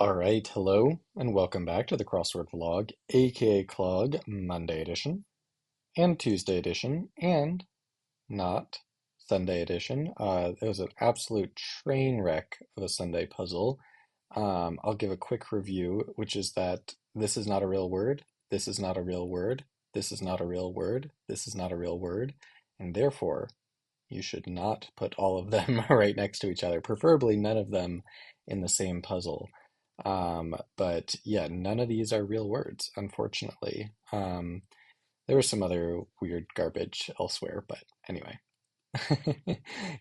All right, hello, and welcome back to the Crossword Vlog, aka Clog, Monday edition, and Tuesday edition, and not Sunday edition. It was an absolute train wreck of a Sunday puzzle. I'll give a quick review, which is that this is not a real word, this is not a real word, this is not a real word, this is not a real word, and therefore you should not put all of them right next to each other, preferably none of them in the same puzzle. But yeah, none of these are real words, unfortunately. There was some other weird garbage elsewhere, but anyway,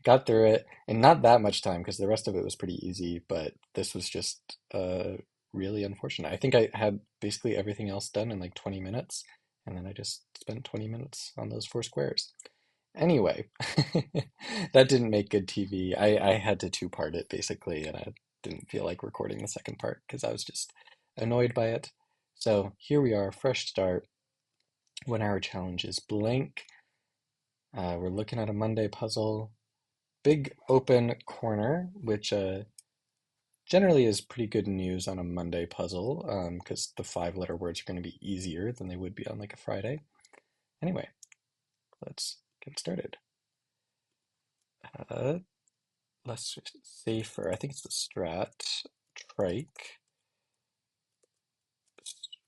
got through it in not that much time because the rest of it was pretty easy, but this was just really unfortunate. I think I had basically everything else done in like 20 minutes, and then I just spent 20 minutes on those four squares. Anyway, that didn't make good TV. I had to two-part it basically, and I didn't feel like recording the second part because I was just annoyed by it. So here we are, fresh start. 1 hour challenge is blank. We're looking at a Monday puzzle. Big open corner, which generally is pretty good news on a Monday puzzle because the five-letter words are going to be easier than they would be on like a Friday. Anyway, let's get started. Uh, Less safer. I think it's the trike,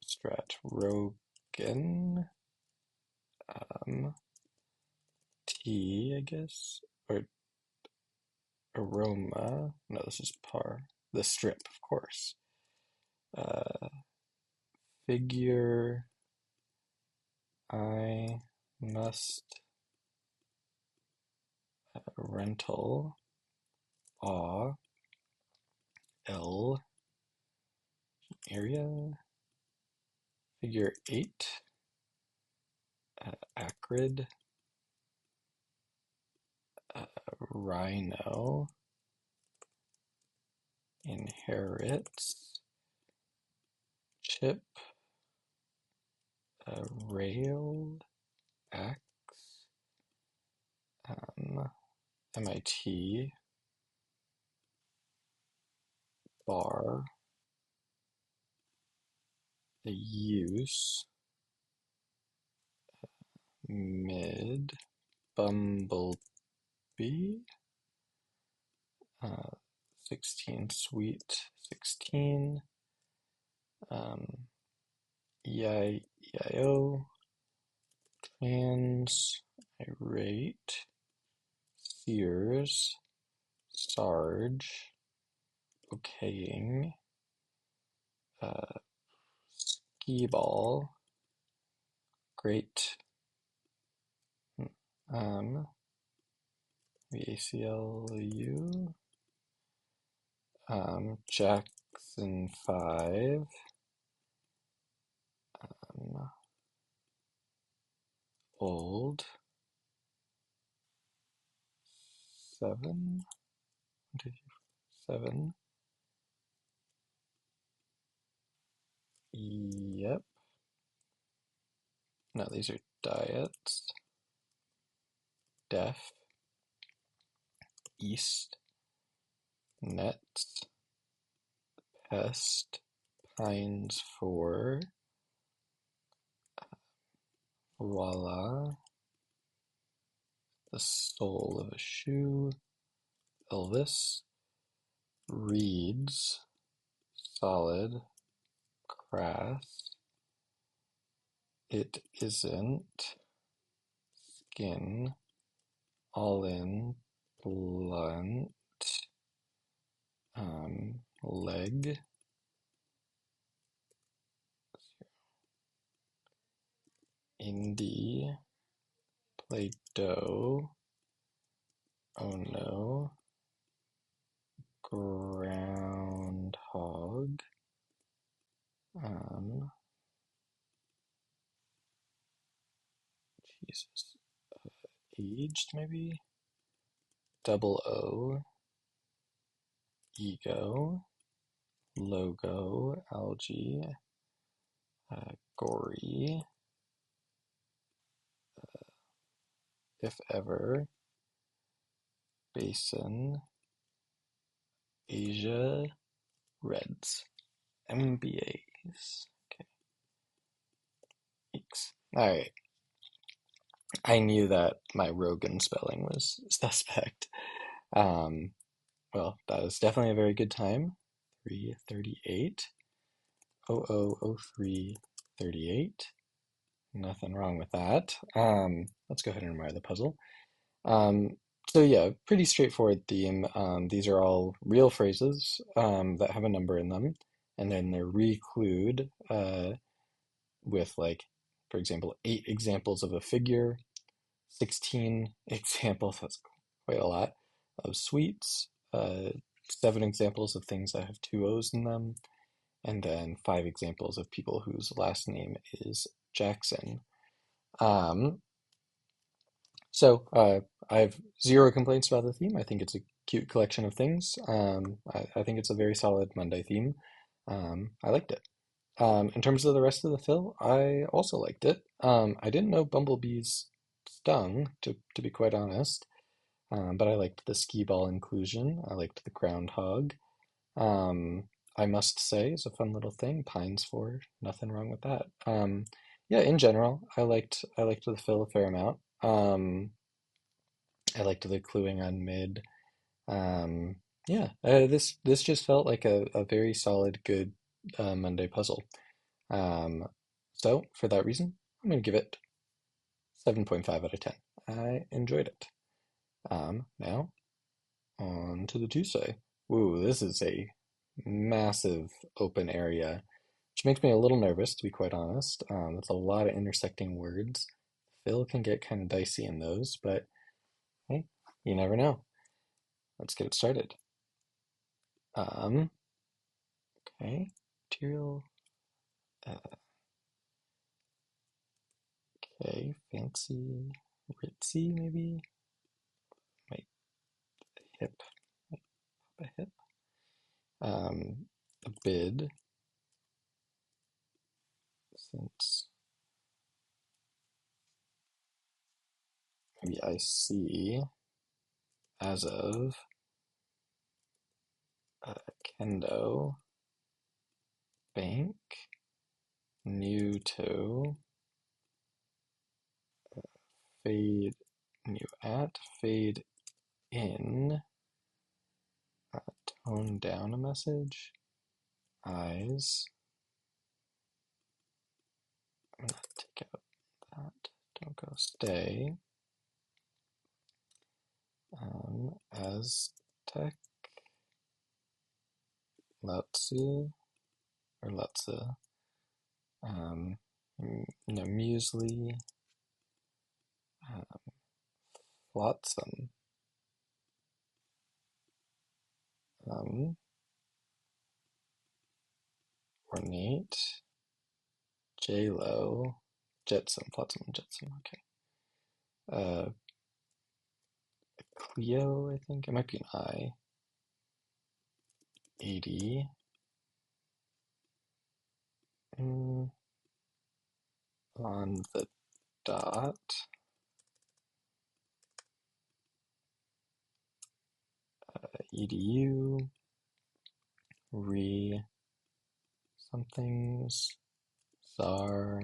strat rogan, tea, I guess, or aroma. No, this is par. The strip, of course. Uh, Figure. I must rental. Aw. L. Area. Figure 8. Acrid. Rhino. Inherits. Chip. Rail. Axe. MIT. Bar. The use. Mid. Bumblebee. 16 sweet. 16. EIO. Trans. Irate. Sears. Sarge. Okaying. Skee ball. Great. VACLU. Jackson 5. Old. 7. 7. Yep. No, these are diets. Def. East. Nets. Pest. Pines 4. Voila. The sole of a shoe. Elvis. Reeds. Solid. Crass. It isn't. Skin. All in. Blunt. Leg. Indie. Play-Doh. Oh no. Groundhog. Jesus. Aged, maybe? Double O. Ego. Logo. Algae. Gory. If ever. Basin. Asia. Reds. MBAs. Okay. Eeks. All right. I knew that my Rogan spelling was suspect. Um, well, that was definitely a very good time. 3:38. 00:03:38. Nothing wrong with that. Let's go ahead and admire the puzzle. Um, so yeah, pretty straightforward theme. These are all real phrases that have a number in them, and then they're reclued with like, for example, 8 examples of a figure, 16 examples, that's quite a lot, of sweets, 7 examples of things that have 2 O's in them, and then 5 examples of people whose last name is Jackson. Um, so I have zero complaints about the theme. I think it's a cute collection of things. I think it's a very solid Monday theme. I liked it. In terms of the rest of the fill, I also liked it. I didn't know bumblebees stung, to be quite honest, but I liked the skee ball inclusion. I liked the groundhog. Um, I must say, it's a fun little thing. Pines for nothing wrong with that. Yeah, in general, I liked the fill a fair amount. I liked the cluing on mid. Um, yeah, this just felt like a very solid, good Monday puzzle. Um, so for that reason, I'm gonna give it 7.5 out of 10. I enjoyed it. Now on to the Tuesday. Woo, this is a massive open area, which makes me a little nervous, to be quite honest. That's a lot of intersecting words. Phil can get kind of dicey in those, but hey, you never know. Let's get it started. Um, okay, material. Okay, fancy, ritzy, maybe. Might hip, might pop a hip. A bid, since maybe I see as of kendo, bank, new to, fade, new at, fade in, tone down a message, eyes. I'm gonna take out that, don't go stay. Aztec, Latsu, or Latsa, no, muesli, uh, flotsam, um, ornate, J-Lo, Jetsam, flotsam, Jetsam, okay. Cleo, I think, it might be an I, 80, on the dot, edu, re, somethings, czar,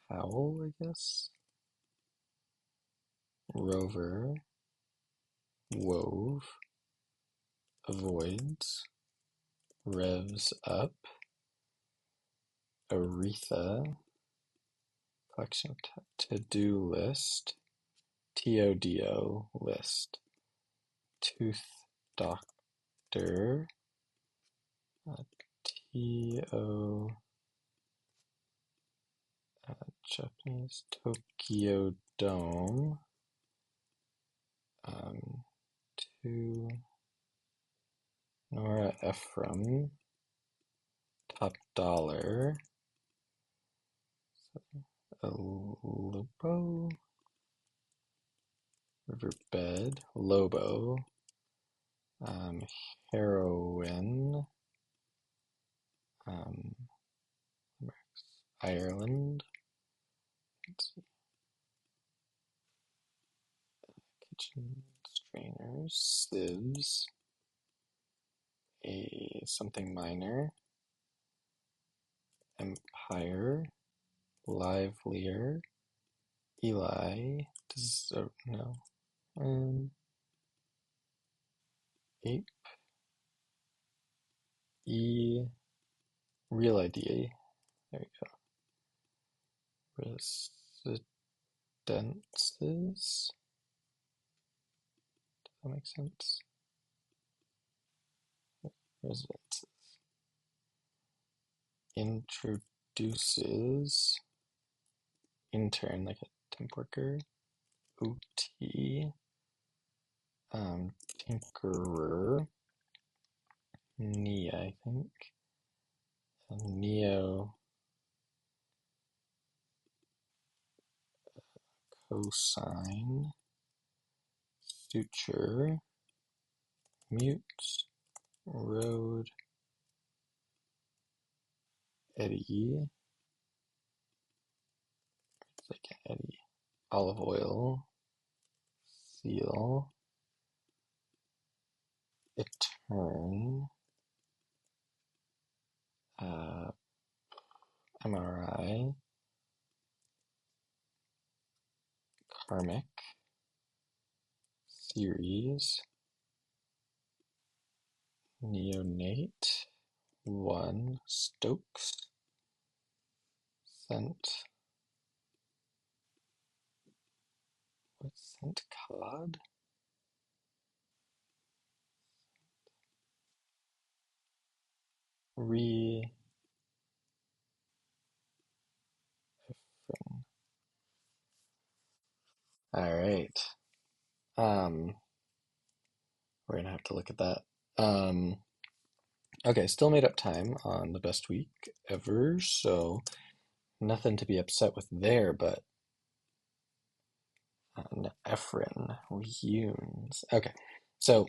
howl, I guess, rover, wove, avoids, revs up, Aretha, collection of to-do list, TODO list, tooth doctor, TO, Japanese, Tokyo Dome, to Nora Ephraim, top dollar, Lobo, riverbed, Lobo, heroin, um, Ireland, let's see, kitchen strainers, sieves, a something minor, empire, livelier, Eli, no, ape, real ID, there you go, residences, does that make sense? Residences, introduces, intern, like a temp worker, OT, tinkerer, Nia, I think, neo, cosine, suture, mute, road, eddy, it's like an eddy, olive oil, seal, etern, uh, MRI, karmic, series, neonate, one, Stokes, scent, what's scent, cod, re, all right, um, we're gonna have to look at that. Okay, still made up time on the best week ever, so nothing to be upset with there, but Ephron reunions. Okay, so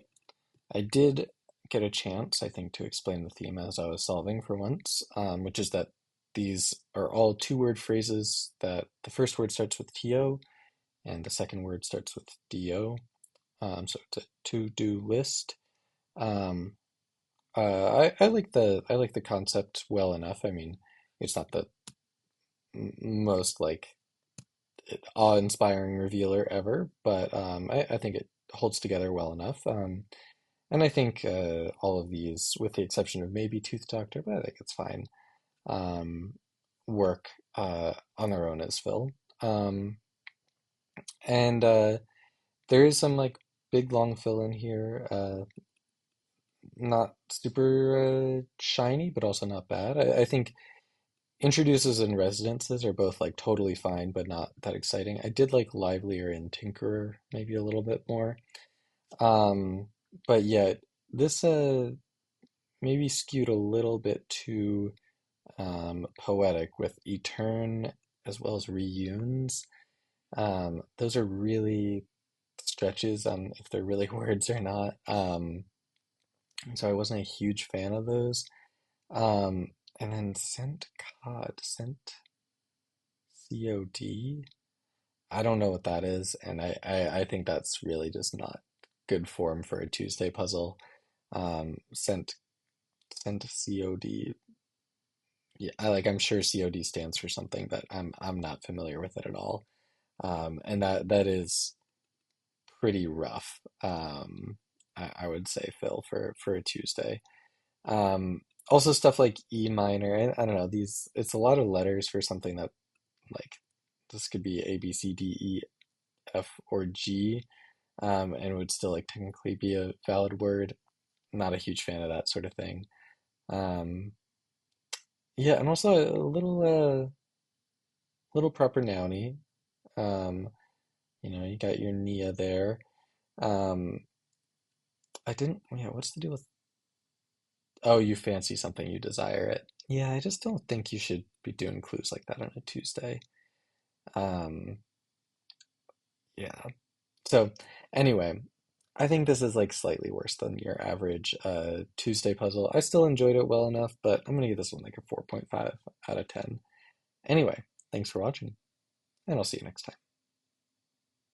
I did get a chance, I think, to explain the theme as I was solving for once, which is that these are all two-word phrases that the first word starts with TO and the second word starts with DO. So it's a to-do list. Um, I like the concept well enough. I mean, it's not the most like awe-inspiring revealer ever, but I think it holds together well enough. And I think all of these, with the exception of maybe Tooth Doctor, but I think it's fine, um, work on their own as fill. Um, and there is some like big long fill in here. Not super shiny, but also not bad. I think introduces and residences are both like totally fine, but not that exciting. I did like livelier and tinkerer maybe a little bit more. Um, but yet this maybe skewed a little bit too poetic with etern as well as reunions. Those are really stretches on if they're really words or not. So I wasn't a huge fan of those. Um, and then sent cod, sent COD. I don't know what that is, and I think that's really just not good form for a Tuesday puzzle. Sent COD. Yeah, I'm sure COD stands for something, but I'm not familiar with it at all. And that is pretty rough. I would say, Phil, for a Tuesday. Also stuff like E minor, I don't know, these it's a lot of letters for something that like this could be A, B, C, D, E, F, or G, and would still like technically be a valid word. Not a huge fan of that sort of thing. Um, yeah, and also a little proper nouny. Um, you got your Nia there. Um, I didn't, yeah, what's the deal with, oh, you fancy something, you desire it. Yeah, I just don't think you should be doing clues like that on a Tuesday. Um, yeah. So anyway, I think this is like slightly worse than your average Tuesday puzzle. I still enjoyed it well enough, but I'm gonna give this one like a 4.5 out of 10. Anyway, thanks for watching, and I'll see you next time.